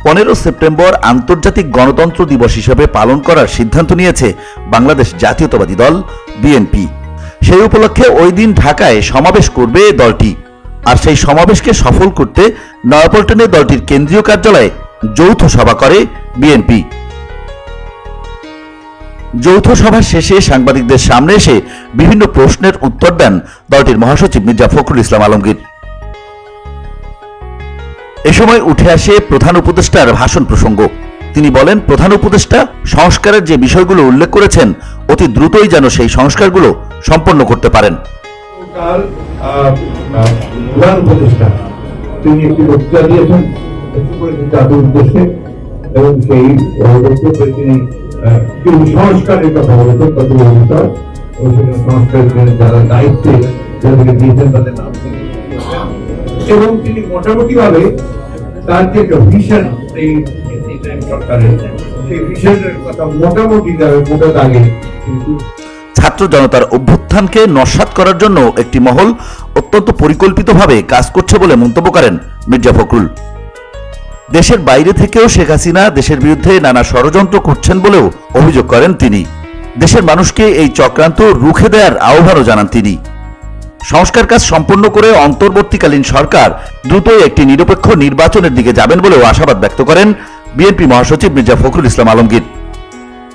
15 September আন্তর্জাতিক গণতন্ত্র দিবস হিসেবে পালন করার সিদ্ধান্ত নিয়েছে বাংলাদেশ জাতীয়তাবাদী দল বিএনপি। সেই উপলক্ষে ওই দিন ঢাকায় সমাবেশ করবে দলটি। আর সেই সমাবেশকে সফল করতে নয়াপল্টনে দলটির কেন্দ্রীয় কার্যালয়ে যৌথ সভা করে বিএনপি। যৌথ সভা শেষে সাংবাদিকদের সামনে এসে বিভিন্ন প্রশ্নের উত্তর দেন দলটির মহাসচিব মির্জা ফখরুল ইসলাম আলমগীর। এ সময় উঠে আসে প্রধান উপদেষ্টার ভাষণ প্রসঙ্গ। তিনি বলেন, প্রধান উপদেষ্টা সংস্কারের যে বিষয়গুলো উল্লেখ করেছেন অতি দ্রুতই যেন সেই সংস্কারগুলো সম্পন্ন করতে পারেন। প্রধান উপদেষ্টা তিনি একটি বক্তৃতা দিয়েছেন জাতির উদ্দেশ্যে এবং সেই বক্তব্যে তিনি কিছু সংস্কারের কথা বলেছেন, কতগুলো বিষয় এবং সেখানে সংস্কারের জন্য যারা দায়িত্বে যাদেরকে দিয়েছেন তাদের নাম এবং তিনি মোটামুটি ভাবে তার যে ভিশন এই সরকারের সেই ভিশনের কথা মোটামুটি মোটা দাগে ছাত্র জনতার অভ্যুত্থানকে নস্যাৎ করার জন্য একটি মহল অত্যন্ত পরিকল্পিতভাবে কাজ করছে বলে মন্তব্য করেন মির্জা ফখরুল। দেশের বাইরে থেকেও শেখ হাসিনা দেশের বিরুদ্ধে নানা ষড়যন্ত্র করছেন বলেও অভিযোগ করেন তিনি। দেশের মানুষকে এই চক্রান্ত রুখে দেওয়ার আহ্বানও জানান তিনি। সংস্কার কাজ সম্পন্ন করে অন্তর্বর্তীকালীন সরকার দ্রুতই একটি নিরপেক্ষ নির্বাচনের দিকে যাবেন বলেও আশাবাদ ব্যক্ত করেন বিএনপি মহাসচিব মির্জা ফখরুল ইসলাম আলমগীর।